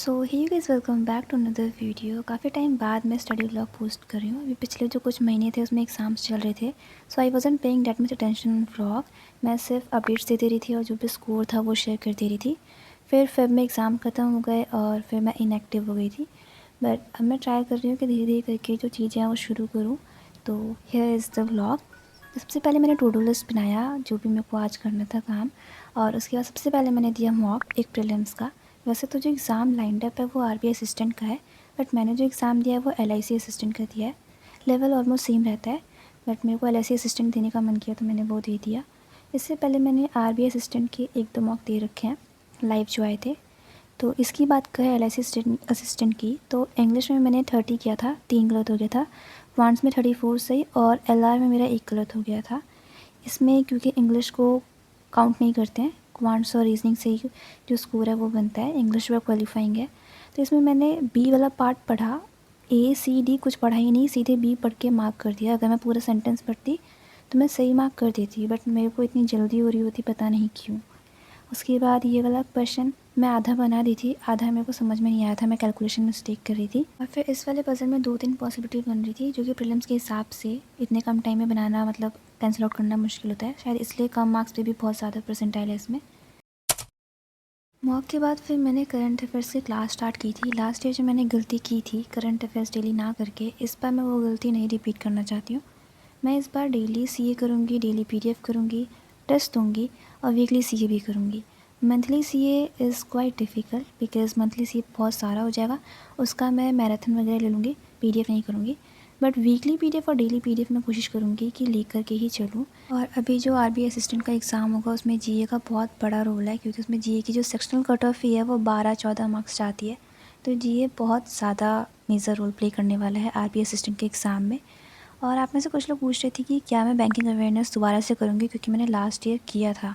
So hi guys welcome back to another video. काफ़ी time बाद मैं स्टडी व्लॉग पोस्ट कर रही हूँ। अभी पिछले जो कुछ महीने थे उसमें एग्ज़ाम्स चल रहे थे, so I wasn't paying that much attention on vlog. मैं सिर्फ अपडेट्स देती रही थी और जो भी स्कोर था वो शेयर कर दे रही थी। फिर फेब में एग्ज़ाम ख़त्म हो गए और फिर मैं इनएक्टिव हो गई थी। बट अब मैं ट्राई कर रही हूँ कि धीरे धीरे करके जो चीज़ें हैं वो शुरू करूँ। तो हियर इज़ द व्लॉग। सबसे पहले मैंने टू डू लिस्ट बनाया जो भी मेरे को आज करना था काम, और उसके बाद सबसे पहले मैंने दिया मॉक एक प्रीलिम्स का। वैसे तो जो एग्ज़ाम लाइंड अप है वो आरबीआई असिस्टेंट का है, बट मैंने जो एग्ज़ाम दिया है वो एलआईसी असिस्टेंट का दिया है। लेवल ऑलमोस्ट सेम रहता है, बट मेरे को एलआईसी असिस्टेंट देने का मन किया तो मैंने वो दे दिया। इससे पहले मैंने आरबीआई असिस्टेंट के एक दो मॉक दे रखे हैं लाइव जो आए थे। तो इसकी बात करें एलआईसी असिस्टेंट की, तो इंग्लिश में मैंने 30 किया था, 3 गलत हो गया था। क्वांट्स में 34 सही, और एलआर में मेरा 1 गलत हो गया था। इसमें क्योंकि इंग्लिश को काउंट नहीं करते हैं, क्वांट्स और रीजनिंग से ही जो स्कोर है वो बनता है, इंग्लिश वह क्वालिफाइंग है। तो इसमें मैंने बी वाला पार्ट पढ़ा, ए सी डी कुछ पढ़ा ही नहीं, सीधे बी पढ़ के मार्क कर दिया। अगर मैं पूरा सेंटेंस पढ़ती तो मैं सही मार्क कर देती, बट मेरे को इतनी जल्दी हो रही होती पता नहीं क्यों। उसके बाद ये वाला क्वेश्चन मैं आधा बना दी थी, आधा मेरे को समझ में नहीं आया था, मैं कैलकुलेशन मिस्टेक कर रही थी। और फिर इस वाले पजल में 2-3 पॉसिबिलिटी बन रही थी जो कि प्रीलिम्स के हिसाब से इतने कम टाइम में बनाना मतलब कैंसिल आउट करना मुश्किल होता है, शायद इसलिए कम मार्क्स पे भी बहुत ज़्यादा परसेंटाइल है इसमें। मॉक के बाद फिर मैंने करंट अफेयर्स की क्लास स्टार्ट की थी। लास्ट ईयर जो मैंने गलती की थी करंट अफेयर्स डेली ना करके, इस बार मैं वो गलती नहीं रिपीट करना चाहती हूँ। मैं इस बार डेली सीए करूँगी, डेली पीडीएफ करूँगी, टेस्ट दूँगी और वीकली सीए भी करूँगी। Monthly CA is quite difficult because monthly CA बहुत सारा हो जाएगा, उसका मैं मैराथन वगैरह ले लूँगी, पीडीएफ नहीं करूँगी। बट वीकली पीडीएफ और डेली पीडीएफ मैं कोशिश करूँगी कि लेकर के ही चलूँ। और अभी जो आरबीआई असिस्टेंट का एग्ज़ाम होगा उसमें जीए का बहुत बड़ा रोल है, क्योंकि उसमें जीए की जो सेक्शनल कट ऑफ फी है वो 12-14 मार्क्स जाती है। तो जीए बहुत ज़्यादा मेजर रोल प्ले करने वाला है आरबीआई असिस्टेंट के एग्ज़ाम में। और आप में से कुछ लोग पूछ रहे थे कि क्या मैं बैंकिंग अवेयरनेस दोबारा से करूँगी, क्योंकि मैंने लास्ट ईयर किया था।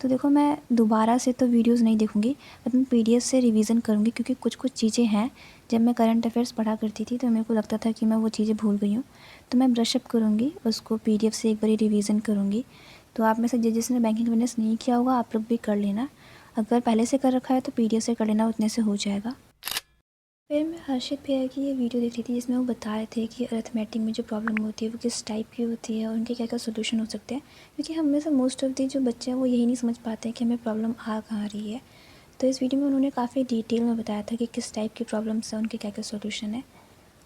तो देखो, मैं दोबारा से तो वीडियोस नहीं देखूँगी, बट मैं पीडीएफ से रिवीजन करूँगी, क्योंकि कुछ कुछ चीज़ें हैं जब मैं करंट अफेयर्स पढ़ा करती थी तो मेरे को लगता था कि मैं वो चीज़ें भूल गई हूँ। तो मैं ब्रश अप करूँगी, उसको पीडीएफ से एक बारी रिवीजन करूँगी। तो आप में से जिसने बैंकिंग अवेयरनेस नहीं किया होगा आप लोग भी कर लेना, अगर पहले से कर रखा है तो पीडीएफ से कर लेना, उतने से हो जाएगा। फिर मैं हर्षित भैया की ये वीडियो देख रही थी जिसमें वो बता रहे थे कि अरिथमेटिक में जो प्रॉब्लम होती है वो किस टाइप की होती है और उनके क्या क्या सोल्यूशन हो सकते हैं, क्योंकि हम में से मोस्ट ऑफ दी जो बच्चे हैं वो यही नहीं समझ पाते हैं कि हमें प्रॉब्लम आ कहाँ रही है। तो इस वीडियो में उन्होंने काफ़ी डिटेल में बताया था कि किस टाइप की प्रॉब्लम्स हैं, उनके क्या क्या सोल्यूशन है।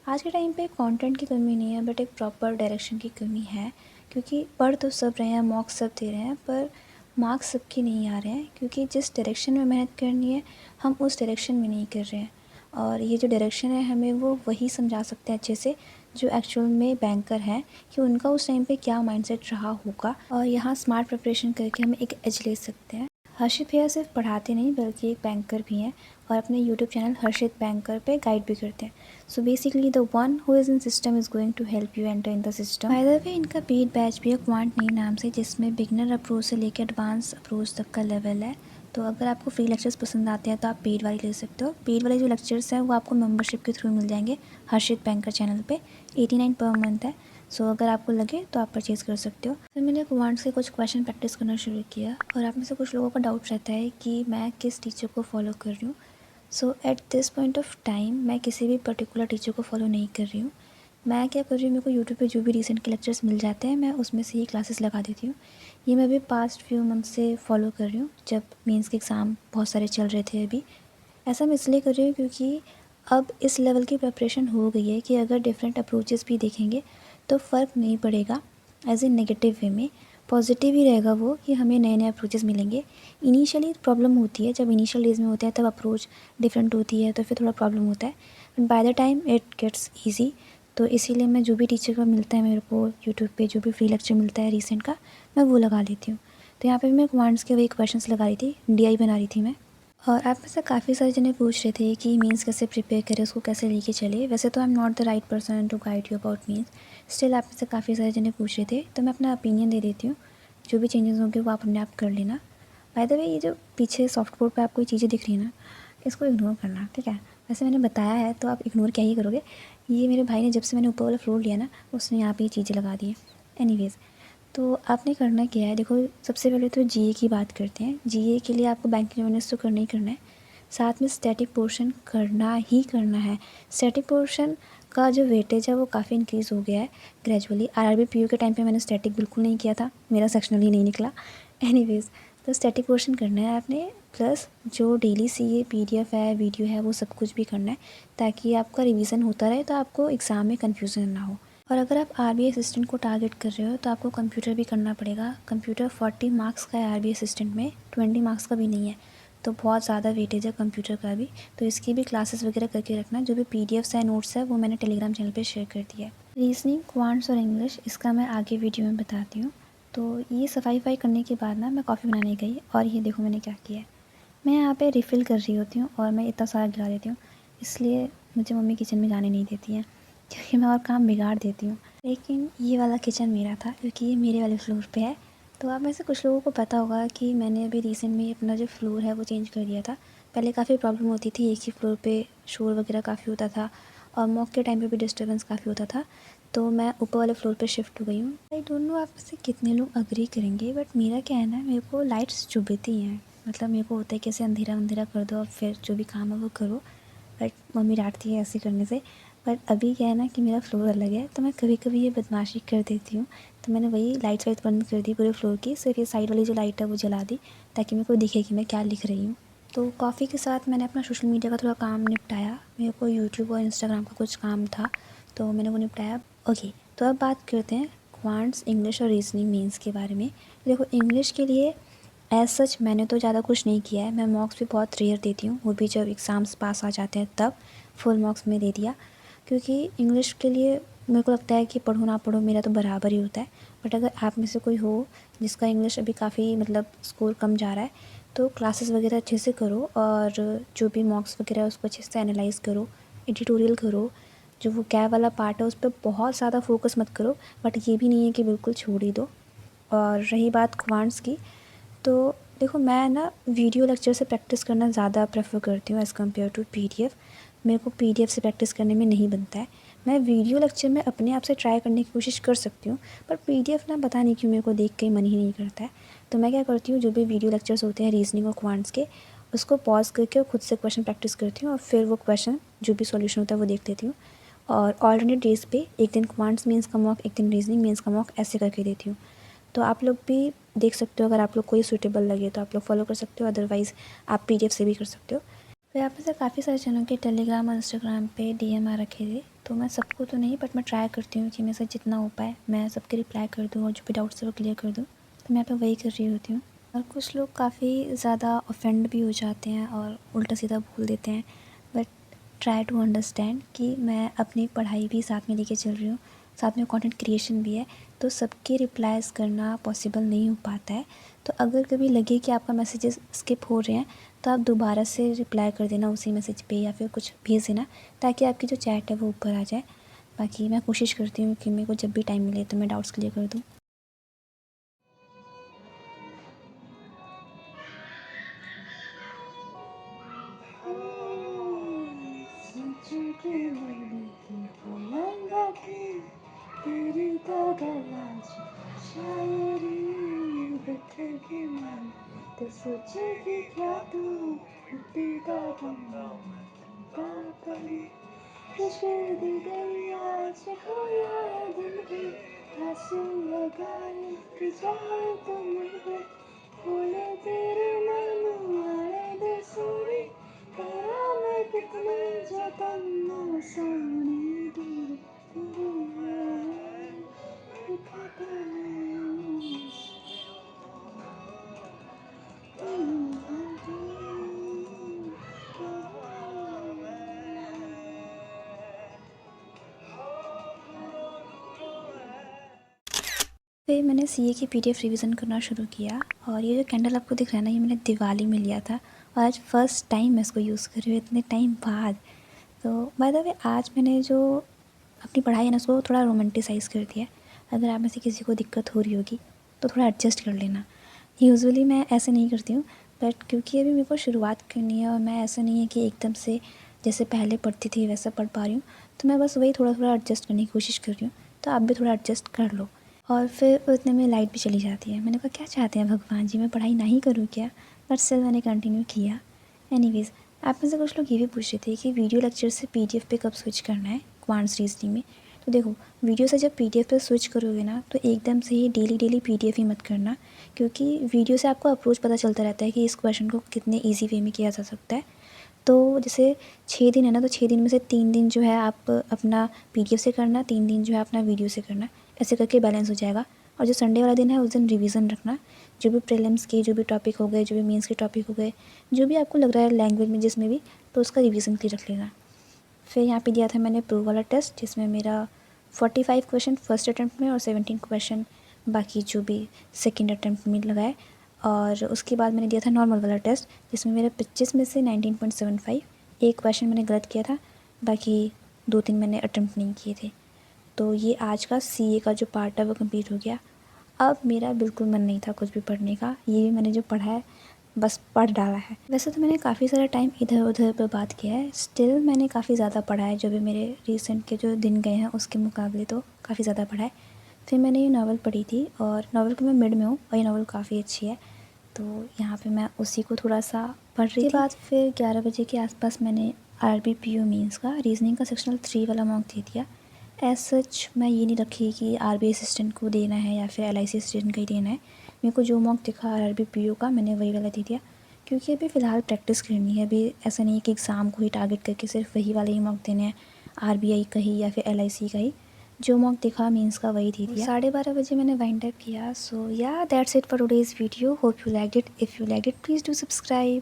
आज के टाइम पे कंटेंट की कमी नहीं है, बट एक प्रॉपर डायरेक्शन की कमी है, क्योंकि पढ़ तो सब रहे हैं, मॉक सब दे रहे हैं, पर मार्क्स सबके नहीं आ रहे हैं, क्योंकि जिस डायरेक्शन में मेहनत करनी है हम उस डायरेक्शन में नहीं कर रहे हैं। और ये जो डायरेक्शन है हमें वो वही समझा सकते हैं अच्छे से जो एक्चुअल में बैंकर हैं, कि उनका उस टाइम पे क्या माइंडसेट रहा होगा, और यहाँ स्मार्ट प्रिपरेशन करके हम एक एज ले सकते हैं। हर्षित भैया सिर्फ पढ़ाते नहीं बल्कि एक बैंकर भी हैं, और अपने यूट्यूब चैनल हर्षित बैंकर पे गाइड भी करते हैं। So basically the one who is in system is going to help you enter in the system. By the way, इनका पेड बैच भी है क्वांट नी नाम से, जिसमें बिगनर अप्रोच से लेकर एडवांस अप्रोच तक का लेवल है। तो अगर आपको फ्री लेक्चर्स पसंद आते हैं तो आप पेड वाले ले सकते हो। पेड वाले जो लेक्चर्स हैं वो आपको मेंबरशिप के थ्रू मिल जाएंगे हर्षित बैंकर चैनल पे, 89 पर मंथ है। सो अगर आपको लगे तो आप परचेज़ कर सकते हो। फिर मैंने क्वांट्स के कुछ क्वेश्चन प्रैक्टिस करना शुरू किया, और आप में से कुछ लोगों का डाउट रहता है कि मैं किस टीचर को फॉलो कर रही हूँ। So at this point of time मैं किसी भी पर्टिकुलर टीचर को फॉलो नहीं कर रही हूँ। मैं क्या कर रही हूँ, मेरे को यूट्यूब पे जो भी रिसेंट के लेक्चर्स मिल जाते हैं मैं उसमें से ही क्लासेस लगा देती हूँ। ये मैं अभी पास्ट फ्यू मंथ से फॉलो कर रही हूँ, जब मेंस के एग्ज़ाम बहुत सारे चल रहे थे अभी। ऐसा मैं इसलिए कर रही हूँ क्योंकि अब इस लेवल की प्रिपरेशन हो गई है कि अगर डिफरेंट अप्रोचेस भी देखेंगे तो फ़र्क नहीं पड़ेगा एज ए नेगेटिव वे में। पॉजिटिव ही रहेगा वो कि हमें नए नए अप्रोचेस मिलेंगे। इनिशियली प्रॉब्लम होती है, जब इनिशियल डेज में होता है तब अप्रोच डिफरेंट होती है तो फिर थोड़ा प्रॉब्लम होता है, but by the time it gets easy. तो इसीलिए मैं जो भी टीचर का मिलता है मेरे को यूट्यूब पे, जो भी फ्री लेक्चर मिलता है रिसेंट का, मैं वो लगा लेती हूँ। तो यहाँ पे भी मैं क्वांट्स के वही क्वेश्चंस लगा रही थी, डीआई बना रही थी मैं। और आप में से काफ़ी सारे जने पूछ रहे थे कि मीन्स कैसे प्रिपेयर करें, उसको कैसे लेके चले। वैसे तो I am not the right person to guide you about means, still आप में से काफ़ी सारे जने पूछ रहे थे तो मैं अपना ओपिनियन दे देती हूँ। जो भी चेंजेस होंगे वो आप अपने आप कर लेना। बाय द वे, ये जो पीछे सॉफ्ट बोर्ड पर आपको ये चीज़ें दिख रही है ना, इसको इग्नोर करना, ठीक है। वैसे मैंने बताया है तो आप इग्नोर क्या ही करोगे। ये मेरे भाई ने जब से मैंने ऊपर वाला फ्लोर लिया ना, उसने यहाँ पे ये चीज़ें लगा दी है। एनीवेज़, तो आपने करना क्या है, देखो सबसे पहले तो जीए की बात करते हैं। जीए के लिए आपको बैंकिंग अवेयरनेस तो करना ही करना है, साथ में स्टैटिक पोर्शन करना ही करना है। स्टैटिक पोर्शन का जो वेटेज है वो काफ़ी इंक्रीज़ हो गया है ग्रेजुअली। आरआरबी पीयू के टाइम पे मैंने स्टैटिक बिल्कुल नहीं किया था, मेरा सेक्शनल ही नहीं निकला। एनीवेज़, तो स्टैटिक पोर्शन करना है आपने, प्लस जो डेली सीए पीडीएफ है, वीडियो है, वो सब कुछ भी करना है ताकि आपका रिवीजन होता रहे, तो आपको एग्ज़ाम में कन्फ्यूज़न ना हो। और अगर आप आरबीआई असिस्टेंट को टारगेट कर रहे हो तो आपको कंप्यूटर भी करना पड़ेगा। कंप्यूटर 40 मार्क्स का है आरबीआई असिस्टेंट में, 20 मार्क्स का भी नहीं है, तो बहुत ज़्यादा वेटेज है कंप्यूटर का भी। तो इसकी भी क्लासेस वगैरह करके रखना। जो भी पीडीएफ्स है, नोट्स है, वो मैंने टेलीग्राम चैनल पे शेयर कर दिया है। रीजनिंग, क्वांट्स और इंग्लिश, इसका मैं आगे वीडियो में बताती हूँ। तो ये सफाई करने के बाद ना मैं कॉफ़ी बनाने गई और ये देखो मैंने क्या किया है। मैं यहाँ पे रिफ़िल कर रही होती हूँ और मैं इतना सारा गिरा देती हूँ, इसलिए मुझे मम्मी किचन में जाने नहीं देती हैं क्योंकि मैं और काम बिगाड़ देती हूँ। लेकिन ये वाला किचन मेरा था क्योंकि ये मेरे वाले फ्लोर पे है। तो आप में से कुछ लोगों को पता होगा कि मैंने अभी रिसेंट में अपना जो फ्लोर है वो चेंज कर दिया था। पहले काफ़ी प्रॉब्लम होती थी, एक ही फ्लोर पे शोर वगैरह काफ़ी होता था और मॉक के टाइम पे भी डिस्टर्बेंस काफ़ी होता था, तो मैं ऊपर वाले फ्लोर पे शिफ्ट हो गई हूँ। आई डोंट नो आप में से कितने लोग अग्री करेंगे, बट मेरा क्या है ना, मेरे को लाइट्स चुभती हैं। मतलब मेरे को होता है कैसे अंधेरा अंधेरा कर दो और फिर जो भी काम है वो करो, बट मम्मी डांटती है ऐसे करने से। बट अभी क्या है ना कि मेरा फ्लोर अलग है, तो मैं कभी कभी ये बदमाशी कर देती हूँ। तो मैंने वही लाइट्स वाइट्स बंद कर दी पूरे फ्लोर की, सिर्फ ये साइड वाली जो लाइट है वो जला दी ताकि मेरे को दिखे कि मैं क्या लिख रही हूँ। तो कॉफ़ी के साथ मैंने अपना सोशल मीडिया का थोड़ा काम निपटाया। मेरे को यूट्यूब और इंस्टाग्राम का कुछ काम था, तो मैंने वो निपटाया। ओके, तो अब बात करते हैं क्वांट्स, इंग्लिश और रीजनिंग मेंस के बारे में। देखो, इंग्लिश के लिए एज़ सच मैंने तो ज़्यादा कुछ नहीं किया है। मैं मॉक्स भी बहुत रेयर देती हूँ, वो भी जब एग्ज़ाम्स पास आ जाते हैं तब फुल मॉक्स में दे दिया, क्योंकि इंग्लिश के लिए मेरे को लगता है कि पढ़ो ना पढ़ो मेरा तो बराबर ही होता है। बट अगर आप में से कोई हो जिसका इंग्लिश अभी काफ़ी मतलब स्कोर कम जा रहा है, तो क्लासेस वगैरह अच्छे से करो और जो भी मॉक्स वगैरह है उसको अच्छे से एनालाइज़ करो, एडिटोरियल करो। जो वो कैब वाला पार्ट है उस पर बहुत ज़्यादा फोकस मत करो, बट ये भी नहीं है कि बिल्कुल छोड़ ही दो। और रही बात क्वांट्स की, तो देखो मैं ना वीडियो लेक्चर से प्रैक्टिस करना ज़्यादा प्रेफर करती हूँ एज़ कम्पेयर टू पीडीएफ। मेरे को पीडीएफ से प्रैक्टिस करने में नहीं बनता है। मैं वीडियो लेक्चर में अपने आप से ट्राई करने की कोशिश कर सकती हूँ, पर पीडीएफ ना पता नहीं क्यों मेरे को देख के ही मन ही नहीं करता है। तो मैं क्या करती हूँ, जो भी वीडियो लेक्चर्स होते हैं रीजनिंग और क्वांट्स के, उसको पॉज करके और खुद से क्वेश्चन प्रैक्टिस करती हूँ और फिर वो क्वेश्चन जो भी सॉल्यूशन होता है वो देख लेती हूँ। और ऑल्टरनेट डेज पे एक दिन क्वांट्स मेंस का मॉक, एक दिन रीजनिंग मेंस का मॉक, ऐसे करके देती हूँ। तो आप लोग भी देख सकते हो, अगर आप लोग को ये सूटेबल लगे तो आप लोग फॉलो कर सकते हो, अदरवाइज़ आप पीडीएफ से भी कर सकते हो। फिर आप में से काफ़ी सारे जनों के टेलीग्राम और इंस्टाग्राम पे डीएम आ रखे थे, तो मैं सबको तो नहीं, बट मैं ट्राई करती हूँ कि मेरे से जितना हो पाए मैं सबके रिप्लाई कर दूँ और जो भी डाउट्स है वो क्लियर कर दूँ। तो मैं यहाँ पे वही कर रही होती हूँ। और कुछ लोग काफ़ी ज़्यादा ऑफेंड भी हो जाते हैं और उल्टा सीधा बोल देते हैं, बट ट्राई टू अंडरस्टैंड कि मैं अपनी पढ़ाई भी साथ में लेके चल रही हूँ, साथ में कंटेंट क्रिएशन भी है, तो सबके रिप्लाईज़ करना पॉसिबल नहीं हो पाता है। तो अगर कभी लगे कि आपका मैसेजेस स्किप हो रहे हैं, तो आप दोबारा से रिप्लाई कर देना उसी मैसेज पे या फिर कुछ भेज देना, ताकि आपकी जो चैट है वो ऊपर आ जाए। बाकी मैं कोशिश करती हूँ कि मेरे को जब भी टाइम मिले तो मैं डाउट्स क्लियर कर दूँ। तेरी तो गला शायरी बिखर के मन, तो सोचेगी क्या तू, टूटेगा पली कर दी गई आज खोया दिल भी, हंसी लगाए कि जाए तो मुझे बोले तेरे नैनों आए दे सोनी, करा मैं कितने जतन न सोनी दूर तेरी है दिखता नहीं। फिर मैंने सीए की पीडीएफ रिवीजन करना शुरू किया, और ये जो कैंडल आपको दिख रहा है ना, ये मैंने दिवाली में लिया था और आज फर्स्ट टाइम मैं इसको यूज़ कर रही हूँ इतने टाइम बाद। तो बाय द वे, आज मैंने जो अपनी पढ़ाई है ना उसको थोड़ा रोमांटिसाइज़ कर दिया है। अगर आप में से किसी को दिक्कत हो रही होगी तो थोड़ा एडजस्ट कर लेना। यूजुअली मैं ऐसे नहीं करती हूँ, बट क्योंकि अभी मेरे को शुरुआत करनी है और मैं ऐसा नहीं है कि एकदम से जैसे पहले पढ़ती थी वैसा पढ़ पा रही हूँ, तो मैं बस वही थोड़ा थोड़ा एडजस्ट करने की कोशिश कर रही हूँ। तो आप भी थोड़ा एडजस्ट कर लो। और फिर उतने में लाइट भी चली जाती है। मैंने कहा क्या चाहते हैं भगवान जी, मैं पढ़ाई नहीं करूँ क्या? बट स्टिल मैंने कंटिन्यू किया। एनीवेज़, आप में से कुछ लोग ये भी पूछ रहे थे कि वीडियो लेक्चर से पीडीएफ पे कब स्विच करना है क्वांट्स रीजनिंग में। तो देखो, वीडियो से जब पीडीएफ पे स्विच करोगे ना, तो एकदम से ही डेली पीडीएफ ही मत करना, क्योंकि वीडियो से आपको अप्रोच पता चलता रहता है कि इस क्वेश्चन को कितने ईजी वे में किया जा सकता है। तो जैसे 6 दिन है ना, तो 6 दिन में से 3 दिन जो है आप अपना पीडीएफ से करना, 3 दिन जो है अपना वीडियो से करना, ऐसे करके बैलेंस हो जाएगा। और जो संडे वाला दिन है उस दिन रिवीजन रखना, जो भी प्रीलिम्स के जो भी टॉपिक हो गए, जो भी मेंस के टॉपिक हो गए, जो भी आपको लग रहा है लैंग्वेज में जिसमें भी, तो उसका रिवीजन के रख लेना। फिर यहाँ पे दिया था मैंने प्रो वाला टेस्ट, जिसमें मेरा 45 क्वेश्चन फर्स्ट अटैम्प्ट में और 17 क्वेश्चन बाकी जो भी सेकेंड अटैम्प्ट में लगाए। और उसके बाद मैंने दिया था नॉर्मल वाला टेस्ट, जिसमें मेरा 25 में से 19.75, एक क्वेश्चन मैंने गलत किया था, बाकी 2-3 मैंने अटैम्प्ट नहीं किए थे। तो ये आज का सीए का जो पार्ट है वो कंप्लीट हो गया। अब मेरा बिल्कुल मन नहीं था कुछ भी पढ़ने का, ये भी मैंने जो पढ़ा है बस पढ़ डाला है। वैसे तो मैंने काफ़ी सारा टाइम इधर उधर पर बात किया है, स्टिल मैंने काफ़ी ज़्यादा पढ़ा है, जो भी मेरे रिसेंट के जो दिन गए हैं उसके मुकाबले तो काफ़ी ज़्यादा पढ़ा है। फिर मैंने ये नावल पढ़ी थी, और नावल को मैं मिड में हूँ, और ये नावल काफ़ी अच्छी है, तो यहाँ पे मैं उसी को थोड़ा सा पढ़ रही थी। उसके बाद फिर 11 बजे के आसपास मैंने RBPO मीन्स का रीजनिंग का सेक्शनल 3 वाला मॉक दे दिया। एज सच मैं ये नहीं रखी कि RBI असिस्टेंट को देना है या फिर LIC असिस्टेंट का ही देना है। मेरे को जो मॉक दिखा RBPO का, मैंने वही वाला दे दिया, क्योंकि अभी फ़िलहाल प्रैक्टिस करनी है। अभी ऐसा नहीं है कि एग्ज़ाम को ही टारगेट करके सिर्फ वही वाले ही मॉक देने हैं, RBI का ही या फिर LIC का ही। जो मॉक दिखा मीन्स का वही दे दिया। 12:30 बजे मैंने वाइंड अप किया। सो या that's it for today's video. Hope you liked it. If you liked it please do subscribe.